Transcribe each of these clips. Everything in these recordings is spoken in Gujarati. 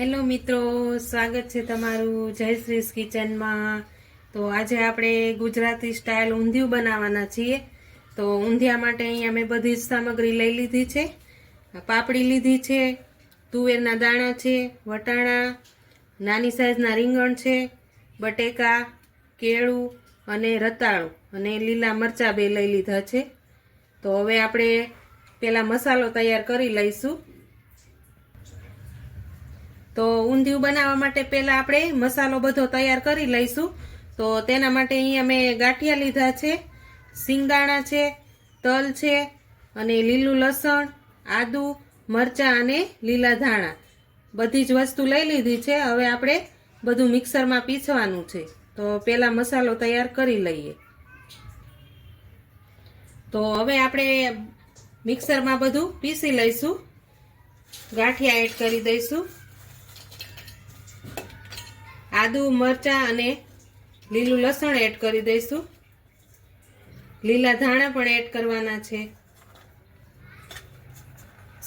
હેલો મિત્રો, સ્વાગત છે તમારું જયશ્રીસ કિચનમાં। તો આજે આપણે ગુજરાતી સ્ટાઇલ ઊંધિયું બનાવવાના છીએ। તો ઊંધિયા માટે અહીંયા મેં બધી જ સામગ્રી લઈ લીધી છે। પાપડી લીધી છે, તુવેરના દાણા છે, વટાણા, નાની સાઈઝના રીંગણ છે, બટેકા, કેળું અને રતાળું અને લીલા મરચાં બે લઈ લીધા છે। તો હવે આપણે પહેલાં મસાલો તૈયાર કરી લઈશું। તો ઊંધિયું બનાવવા માટે પહેલાં આપણે મસાલો બધો તૈયાર કરી લઈશું। તો તેના માટે અહીંયા મેં ગાંઠિયા લીધા છે, સિંગદાણા છે, તલ છે અને લીલું લસણ, આદુ, મરચાં અને લીલા ધાણા બધી જ વસ્તુ લઈ લીધી છે। હવે આપણે બધું મિક્સરમાં પીસવાનું છે। તો પહેલાં મસાલો તૈયાર કરી લઈએ। તો હવે આપણે મિક્સરમાં બધું પીસી લઈશું। ગાંઠિયા એડ કરી દઈશું, આદુ, મરચાં અને લીલું લસણ એડ કરી દઈશું, લીલા ધાણા પણ એડ કરવાના છે,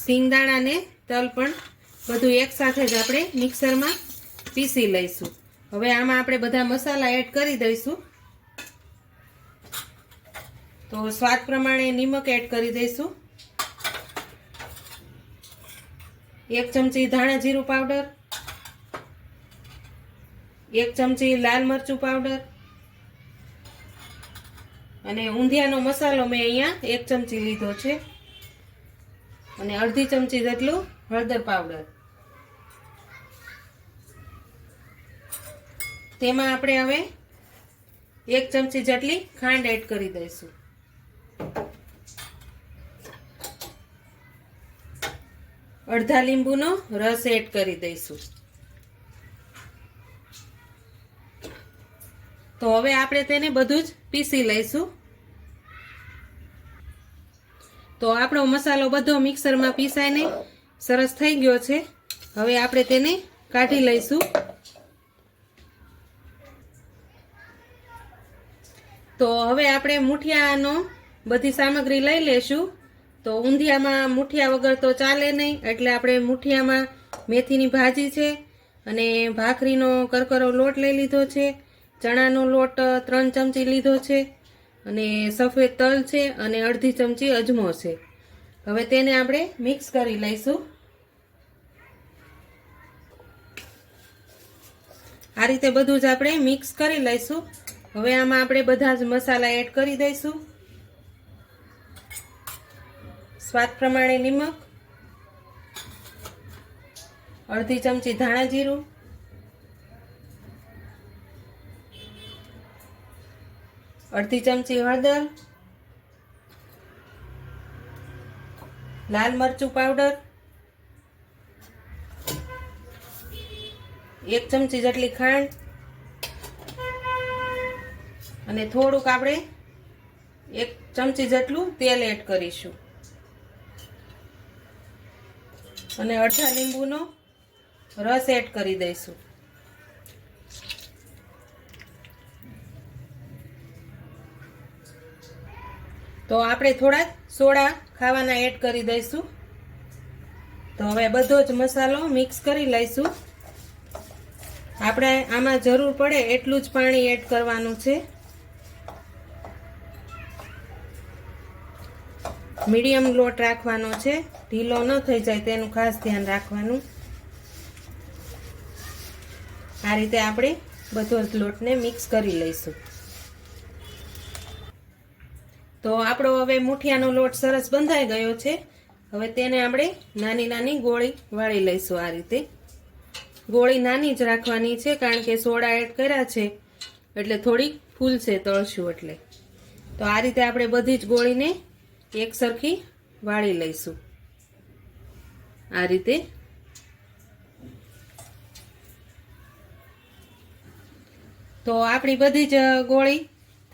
સિંગદાણા ને તલ પણ બધું એકસાથે જ આપણે મિક્સરમાં પીસી લઈશું। હવે આમાં આપણે બધા મસાલા એડ કરી દઈશું। તો સ્વાદ પ્રમાણે નિમક એડ કરી દઈશું, 1 ચમચી ધાણા જીરું પાવડર, 1 ચમચી લાલ મરચું પાવડર અને ઊંધિયાનો મસાલો મેં અહીંયા 1 ચમચી લીધો છે અને અડધી ચમચી જેટલું હળદર પાવડર। તેમાં આપણે હવે 1 ચમચી જેટલી ખાંડ એડ કરી દઈશું। અડધા લીંબુનો રસ એડ કરી દઈશું। તો હવે આપણે તેને બધું જ પીસી લઈશું। તો આપણો મસાલો બધો મિક્સરમાં પીસાઈને સરસ થઈ ગયો છે। હવે આપણે તેને કાઢી લઈશું। તો હવે આપણે મુઠિયાનો બધી સામગ્રી લઈ લેશું। તો ઊંધિયામાં મુઠિયા વગર તો ચાલે નહીં, એટલે આપણે મુઠિયામાં મેથીની ભાજી છે અને ભાખરીનો કરકરો લોટ લઈ લીધો છે, ચણાનો લોટ 3 ચમચી લીધો છે અને સફેદ તલ છે અને અડધી ચમચી અજમો છે। હવે તેને આપણે મિક્સ કરી લઈશું। આ રીતે બધું જ આપણે મિક્સ કરી લઈશું। હવે આમાં આપણે બધા જ મસાલા એડ કરી દઈશું, સ્વાદ પ્રમાણે નિમક, અડધી ચમચી ધાણા જીરું, અડધી ચમચી હળદર, લાલ મરચું પાવડર, 1 ચમચી જેટલી ખાંડ અને થોડુંક આપણે 1 ચમચી જેટલું તેલ એડ કરીશું અને અડધા લીંબુનો રસ એડ કરી દઈશું। તો આપણે થોડા સોડા ખાવાના એડ કરી દઈશું। તો હવે બધો જ મસાલો મિક્સ કરી લઈશું। આપણે આમાં જરૂર પડે એટલું જ પાણી એડ કરવાનું છે। મીડિયમ લોટ રાખવાનો છે, ઢીલો ન થઈ જાય તેનું ખાસ ધ્યાન રાખવાનું। આ રીતે આપણે બધો જ લોટને મિક્સ કરી લઈશું। તો આપણો હવે મુઠિયાનો લોટ સરસ બંધાઈ ગયો છે। હવે તેને આપણે નાની નાની ગોળી વાળી લઈશું। આ રીતે ગોળી નાની જ રાખવાની છે, કારણ કે સોડા એડ કર્યા છે એટલે થોડીક ફૂલશે તળશું એટલે। તો આ રીતે આપણે બધી જ ગોળીને એક સરખી વાળી લઈશું। આ રીતે તો આપણી બધી જ ગોળી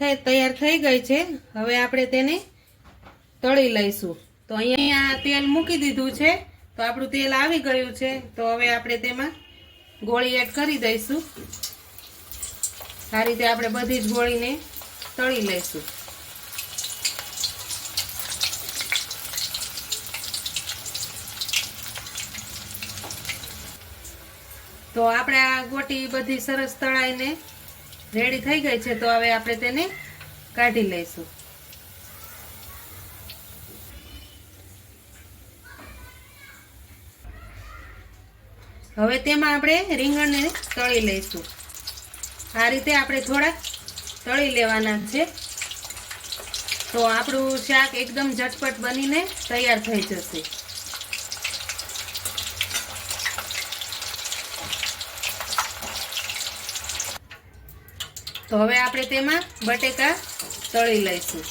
તૈયાર થઈ ગઈ છે। હવે આપણે તેને તળી લઈશું। તો અહીંયા તેલ મૂકી દીધું છે, તો આપણું તેલ આવી ગયું છે। તો હવે આપણે તેમાં ગોળી એડ કરી દઈશું। આ રીતે આપણે બધી જ ગોળીને તળી લઈશું। તો આપણે આ ગોટી બધી સરસ તળાઈને રેડી થઈ ગઈ છે. તો હવે આપણે તેને કાઢી લઈશું. હવે તેમાં આપણે રીંગણને તળી લઈશું. આ રીતે આપણે થોડાક તળી લેવાના છે. તો આપણું શાક એકદમ ઝટપટ બનીને તૈયાર થઈ જશે. તો હવે આપણે તેમાં બટેકા તળી લઈશું.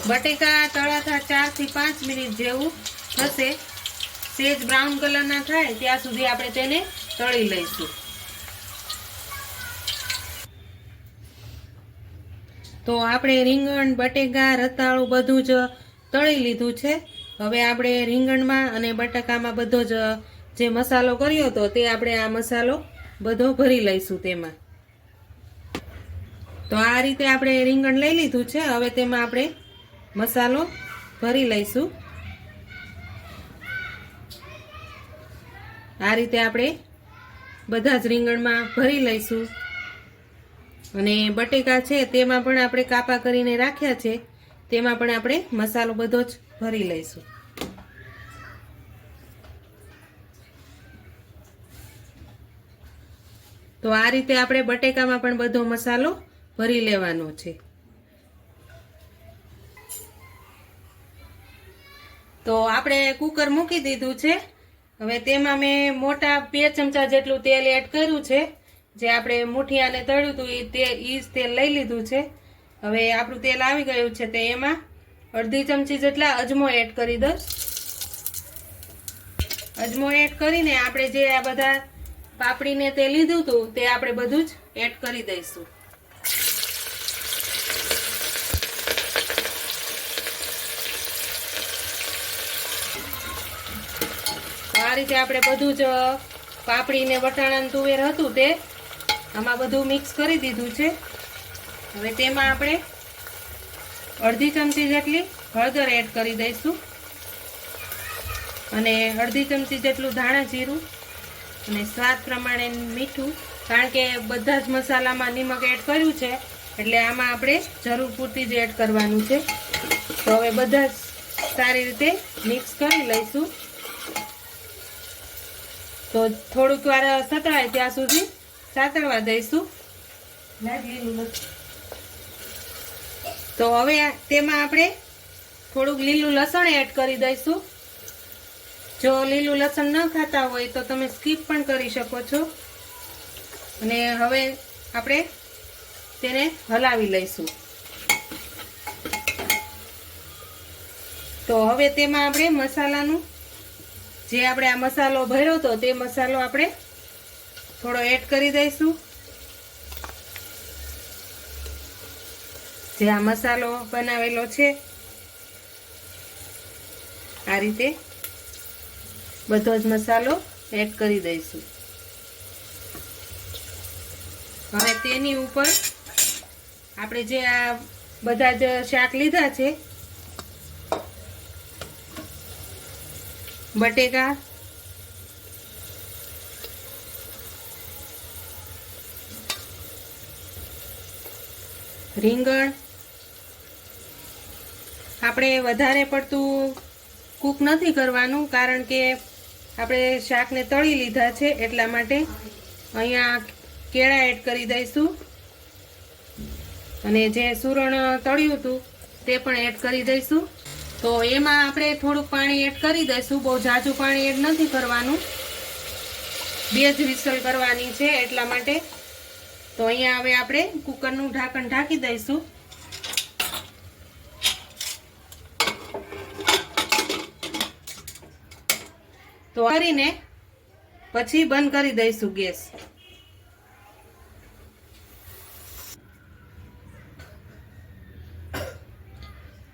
બટેકા તળાતા 4 થી 5 મિનિટ જેવું થશે. સેજ બ્રાઉન કલરના થાય ત્યાં સુધી આપણે તેને તળી લઈશું. તો આપણે રીંગણ, બટેકા, રતાળું બધું જ તળી લીધું છે. હવે આપણે રીંગણમાં અને બટાકામાં બધો જ જે મસાલો કર્યો હતો તે આપણે આ મસાલો બધો ભરી લઈશું તેમાં. તો આ રીતે આપણે રીંગણ લઈ લીધું છે. હવે તેમાં આપણે મસાલો ભરી લઈશું. આ રીતે આપણે બધા જ રીંગણમાં ભરી લઈશું. અને બટેકા છે તેમાં પણ આપણે કાપા કરીને રાખ્યા છે, તેમાં પણ આપણે મસાલો બધો જ ભરી લઈશું. તો આ રીતે આપણે બટેકામાં પણ બધો મસાલો ભરી લેવાનો છે. તો આપણે કુકર મૂકી દીધું છે. હવે તેમાં મેં મોટા 2 ચમચા જેટલું તેલ એડ કર્યું છે. જે આપણે મુઠિયાને તળ્યું હતું એ તેલ લઈ લીધું છે. હવે આપણું તેલ આવી ગયું છે. તે એમાં અડધી ચમચી જેટલા અજમો એડ કરી દઈશ. અજમો એડ કરીને આપણે જે આ બધા પાપડીને તે લીધું હતું તે આપણે બધું જ એડ કરી દઈશું. આ રીતે આપણે બધું જ પાપડીને વટાણાનું તુવેર હતું તે આમાં બધું મિક્સ કરી દીધું છે. હવે તેમાં આપણે અડધી ચમચી જેટલી હળદર એડ કરી દઈશું અને અડધી ચમચી જેટલું ધાણા જીરું અને સ્વાદ પ્રમાણે મીઠું. કારણ કે બધા જ મસાલામાં નિમક એડ કર્યું છે એટલે આમાં આપણે જરૂર પૂરતી જ એડ કરવાનું છે. તો હવે બધા જ સારી રીતે મિક્સ કરી લઈશું. તો થોડુંક વાર સતળાય ત્યાં સુધી સાતળવા દઈશું. તો હવે તેમાં આપણે થોડુંક લીલું લસણ એડ કરી દઈશું. જો લીલું લસણ ન ખાતા હોય તો તમે સ્કીપ પણ કરી શકો છો. અને હવે આપણે તેને હલાવી લઈશું. તો હવે તેમાં આપણે મસાલાનું જે આપણે આ મસાલો ભર્યો હતો તે મસાલો આપણે થોડો એડ કરી દઈશું. જે આ મસાલો બનાવેલો છે આ રીતે બધો જ મસાલો એડ કરી દઈશું. હવે તેની ઉપર આપણે જે આ બધા જ શાક લીધા છે બટેકા, રીંગણ, આપણે વધારે પડતું કૂક નથી કરવાનું કારણ કે આપણે શાકને તળી લીધા છે એટલા માટે. અહીંયા કેળા એડ કરી દઈશું અને જે સુરણ તળ્યું હતું તે પણ એડ કરી દઈશું. તો એમાં આપણે થોડુંક પાણી એડ કરી દઈશું. બહુ ઝાઝું પાણી એડ નથી કરવાનું, 2 જ વિસલ કરવાની છે એટલા માટે. તો અહીંયા હવે આપણે કુકરનું ઢાંકણ ઢાંકી દઈશું. તો કરીને પછી બંધ કરી દઈશું ગેસ.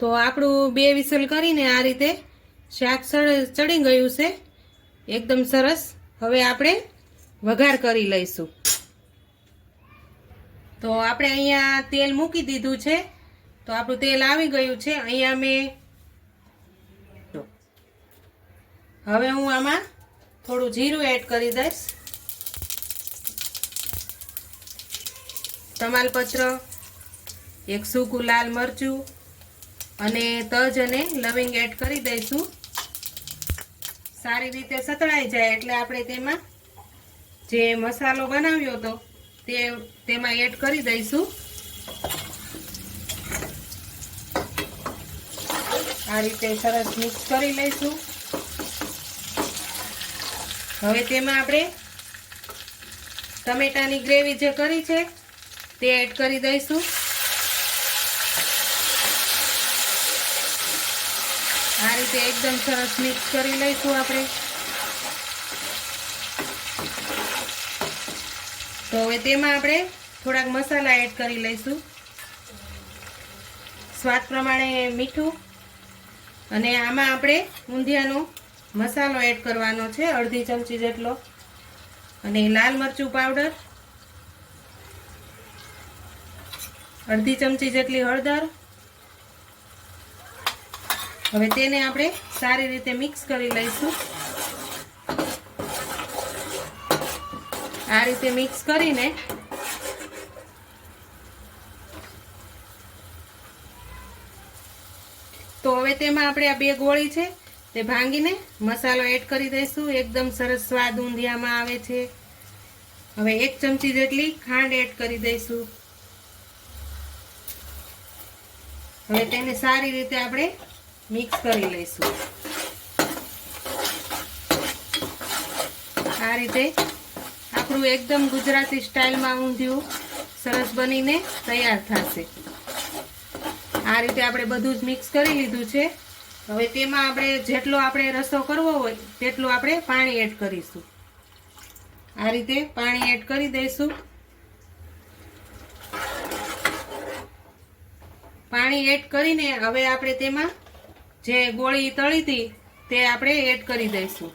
તો આપણું 2 વિસલ કરીને આ રીતે શાક ચડી ગયું છે એકદમ સરસ. હવે આપણે વઘાર કરી લઈશું. તો આપણે અહીંયા તેલ મૂકી દીધું છે. તો આપણું તેલ આવી ગયું છે. અહીંયા મેં હવે હું આમાં થોડું જીરું એડ કરી દઈશ, તમાલપત્ર, એક સૂકું લાલ મરચું અને તજ અને લવિંગ એડ કરી દઈશું. સારી રીતે સતળાઈ જાય એટલે આપણે તેમાં જે મસાલો બનાવ્યો હતો તેમાં એડ કરી દઈશું. આ રીતે સરસ મિક્સ કરી લઈશું. હવે તેમાં આપણે ટમેટાની ગ્રેવી જે કરી છે તે એડ કરી દઈશું. આ રીતે એકદમ સરસ મિક્સ કરી લઈશું આપણે. તો હવે તેમાં આપણે થોડાક મસાલા એડ કરી લઈશું. સ્વાદ પ્રમાણે મીઠું અને આમાં આપણે ઊંધિયાનો મસાલો એડ કરવાનો છે, અડધી ચમચી જેટલો, અને લાલ મરચું પાવડર, અડધી ચમચી જેટલી હળદર. હવે તેને આપણે સારી રીતે મિક્સ કરી લઈશું. આ રીતે મિક્સ કરીને તો હવે તેમાં આપણે આ બે ગોળી છે તે ભાંગીને મસાલો એડ કરી દઈશું. એકદમ સરસ સ્વાદ ઊંધિયામાં આવે છે. હવે 1 ચમચી જેટલી ખાંડ એડ કરી દઈશું. હવે તેને સારી રીતે આપણે મિક્સ કરી લઈશું. આ રીતે આપણું એકદમ ગુજરાતી સ્ટાઇલમાં ઊંધિયું સરસ બનીને તૈયાર થશે. આ રીતે આપણે બધું જ મિક્સ કરી લીધું છે. હવે તેમાં આપણે જેટલો આપણે રસો કરવો હોય તેટલું આપણે પાણી એડ કરીશું. આ રીતે પાણી એડ કરી દઈશું. પાણી એડ કરીને હવે આપણે તેમાં જે ગોળી તળી હતી તે આપણે એડ કરી દઈશું.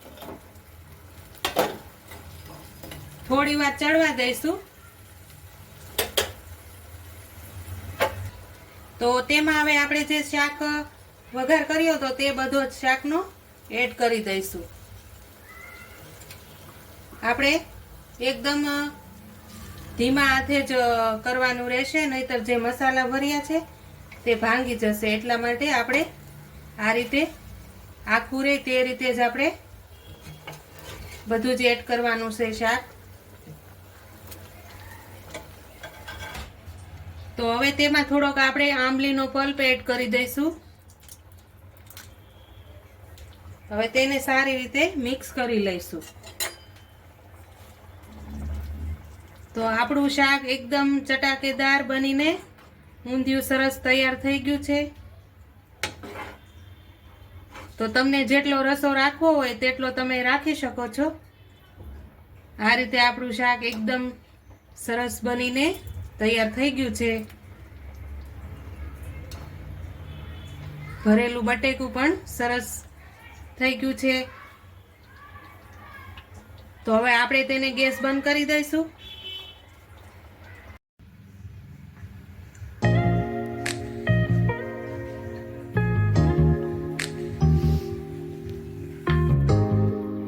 થોડી વાર ચડવા દઈશું. તો તેમાં હવે આપણે જે શાક વઘાર કર્યો હતો તે બધો જ શાકનો એડ કરી દઈશું. આપણે એકદમ ધીમા હાથે જ કરવાનું રહેશે, નહીતર જે મસાલા ભર્યા છે તે ભાંગી જશે. એટલા માટે આપણે આ રીતે આખું રહે તે રીતે જ આપણે બધું જ એડ કરવાનું છે શાક. તો હવે તેમાં થોડોક આપણે આંબલીનો પલ્પ એડ કરી દઈશું. હવે તેને સારી રીતે મિક્સ કરી લઈશું. તો આપણું શાક એકદમ ચટાકેદાર બનીને ઊંધિયું સરસ તૈયાર થઈ ગયું છે. તો તમને જેટલો રસો રાખવો હોય તેટલો તમે રાખી શકો છો. આ રીતે આપણું શાક એકદમ સરસ બનીને તૈયાર થઈ ગયું છે. ભરેલું બટેકું પણ સરસ થઈ ગયું છે. તો હવે આપણે તેને ગેસ બંધ કરી દઈશું.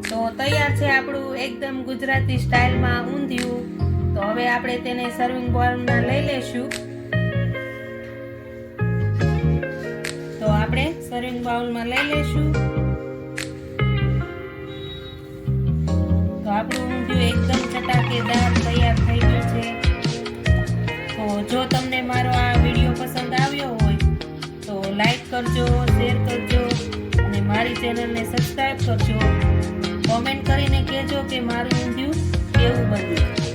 તો તૈયાર છે આપણું એકદમ ગુજરાતી સ્ટાઇલમાં ઊંધિયું. તો હવે આપણે તેને સર્વિંગ બોલમાં લઈ લેશું. તો આપણે સર્વિંગ બાઉલમાં લઈ લેશું. તો આપણું ઊંધિયું એકદમ ચટાકેદાર તૈયાર થઈ ગયું છે. તો જો તમને મારો આ વિડીયો પસંદ આવ્યો હોય તો લાઈક કરજો, શેર કરજો અને મારી ચેનલને સબસ્ક્રાઇબ કરજો. કોમેન્ટ કરીને કહેજો કે મારું ઊંધિયું કેવું બન્યું.